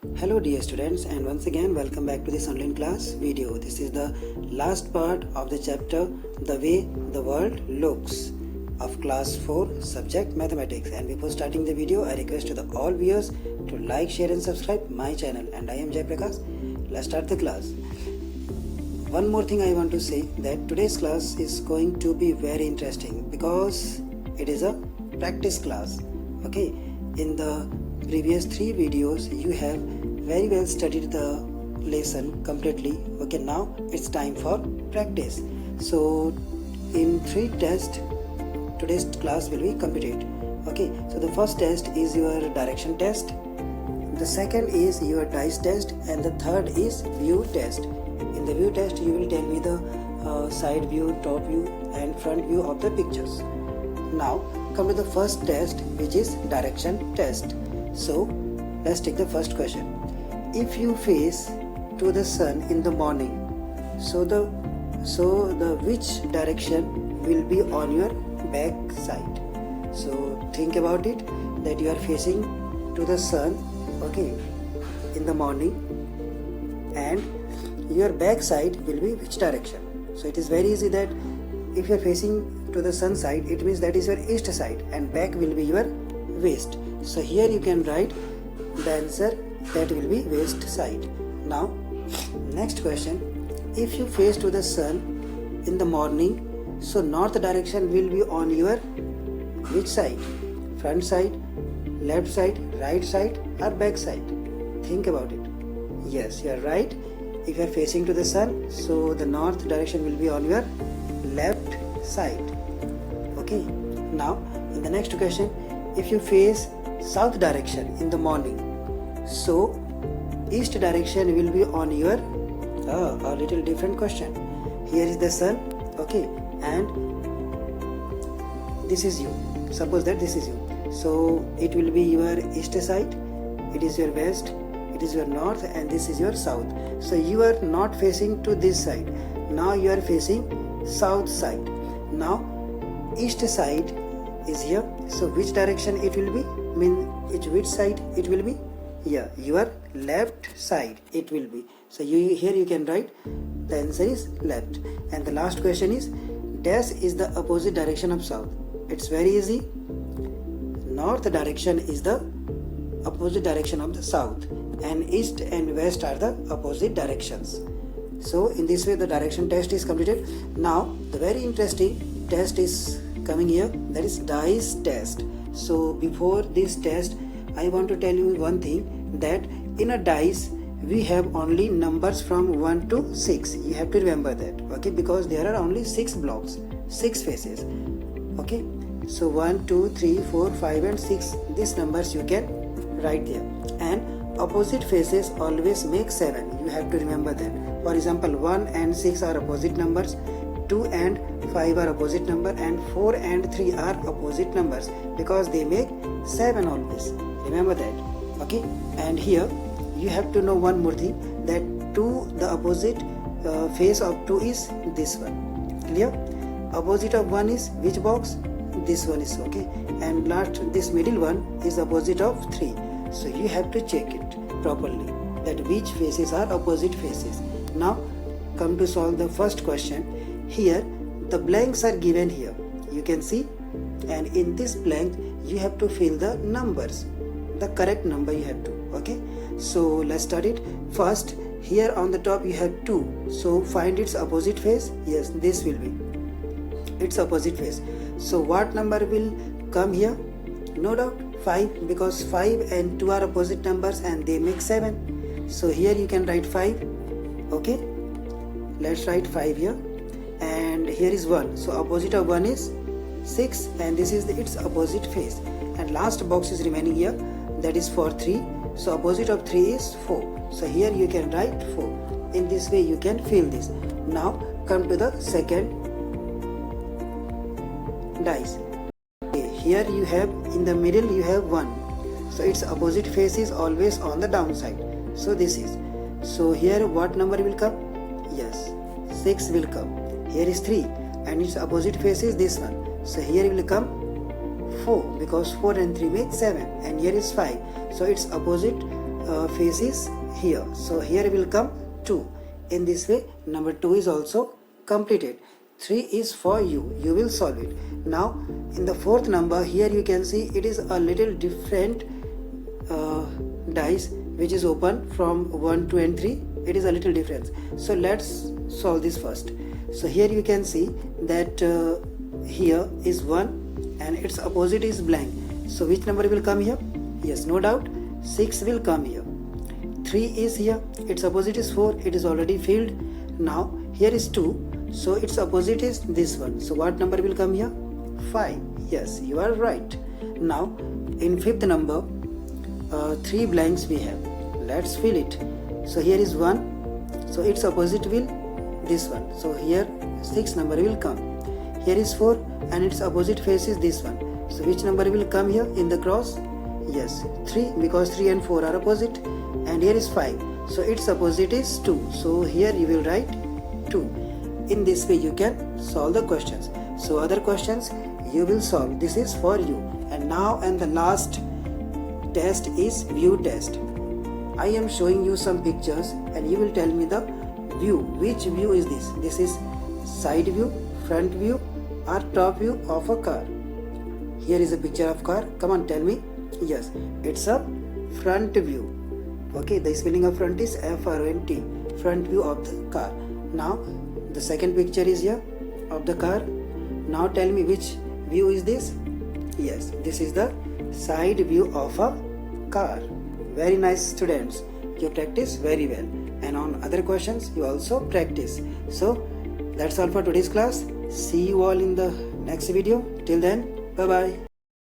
Hello dear students, and once again welcome back to this online class video. This is the last part of the chapter The Way the World Looks of class 4 subject mathematics. And before starting the video, I request to the all viewers to like, share and subscribe my channel. And I am Jai Prakash. Let's start the class. One more thing I want to say, that today's class is going to be very interesting because it is a practice class. Okay, in the previous 3 videos you have very well studied the lesson completely. Okay, now it's time for practice. So in 3 tests today's class will be completed. Okay, so the first test is your direction test, the second is your dice test, and the third is view test. In the view test you will tell me the side view, top view and front view of the pictures. Now come to the first test, which is direction test. So let's take the first question. If you face to the sun in the morning, so the which direction will be on your back side? So think about it, that you are facing to the sun, okay, in the morning, and your back side will be which direction? So it is very easy that if you are facing to the sun side, it means that is your east side and back will be your west. So here you can write the answer, that will be west side. Now next question, if you face to the sun in the morning, so north direction will be on your which side? Front side, left side, right side or back side? Think about it. Yes, you are right. If you are facing to the sun, so the north direction will be on your left side. Okay, now in the next question, if you face south direction in the morning, so east direction will be on your a little different question. Here is the sun, okay, and this is you. Suppose that this is you, so it will be your east side, it is your west, it is your north, and this is your south. So you are not facing to this side, now you are facing south side. Now east side is here, so which direction it will be? Which side it will be? Yeah, your left side it will be. So here you can write the answer is left. And the last question is, dash is the opposite direction of south. It's very easy. North direction is the opposite direction of the south, and east and west are the opposite directions. So in this way the direction test is completed. Now the very interesting test is coming here, that is dice test. So before this test I want to tell you one thing, that in a dice we have only numbers from 1 to 6. You have to remember that, okay, because there are only 6 blocks, 6 faces. Okay, so 1, 2, 3, 4, 5 and 6, these numbers you can write there. And opposite faces always make 7. You have to remember that. For example, 1 and 6 are opposite numbers, 2 and 5 are opposite number, and 4 and 3 are opposite numbers because they make 7 always. Remember that. Okay, and here you have to know one more thing, that 2, the opposite face of 2 is this one. Clear? Opposite of 1 is which box? This one is, okay, and last this middle one is opposite of 3. So you have to check it properly, that which faces are opposite faces. Now come to solve the first question. Here the blanks are given here, you can see, and in this blank you have to fill the numbers, the correct number you have to. Okay, so let's start it. First, here on the top you have 2, so find its opposite face. Yes, this will be its opposite face. So what number will come here? No doubt 5, because 5 and 2 are opposite numbers and they make 7. So here you can write 5. Okay, let's write 5 here. And here is 1, so opposite of 1 is 6, and this is its opposite face. And last box is remaining here, that is for 3, so opposite of 3 is 4. So here you can write 4. In this way you can fill this. Now come to the second dice. Okay, here you have, in the middle you have 1, so its opposite face is always on the downside. So this is, so here what number will come? Yes, 6 will come. Here is 3 and its opposite face is this one, so here will come 4, because 4 and 3 make 7, and here is 5, so its opposite faces here. So here will come 2. In this way, number 2 is also completed. 3 is for you. You will solve it. Now, in the fourth number, here you can see it is a little different dice which is open from 1, 2 and 3. It is a little difference. So let's solve this first. So here you can see that here is 1 and its opposite is blank. So which number will come here? Yes, no doubt 6 will come here. 3 is here, its opposite is 4, it is already filled. Now here is 2, so its opposite is this one. So what number will come here? 5. Yes, you are right. Now in fifth number, 3 blanks we have. Let's fill it. So here is 1, so its opposite will this one. So here 6 number will come. Here is 4 and its opposite face is this one. So which number will come here in the cross? Yes, 3, because 3 and 4 are opposite. And here is 5, so its opposite is 2. So here you will write 2. In this way you can solve the questions. So other questions you will solve. This is for you. And now and the last test is view test. I am showing you some pictures and you will tell me the view. Which view is this? This is side view, front view or top view of a car. Here is a picture of car. Come on, tell me. Yes, it's a front view. Okay, the spelling of front is F-R-O-N-T, front view of the car. Now the second picture is here of the car. Now tell me which view is this? Yes, this is the side view of a car. Very nice, students. You practice very well, and on other questions you also practice. So that's all for today's class. See you all in the next video. Till then, bye bye.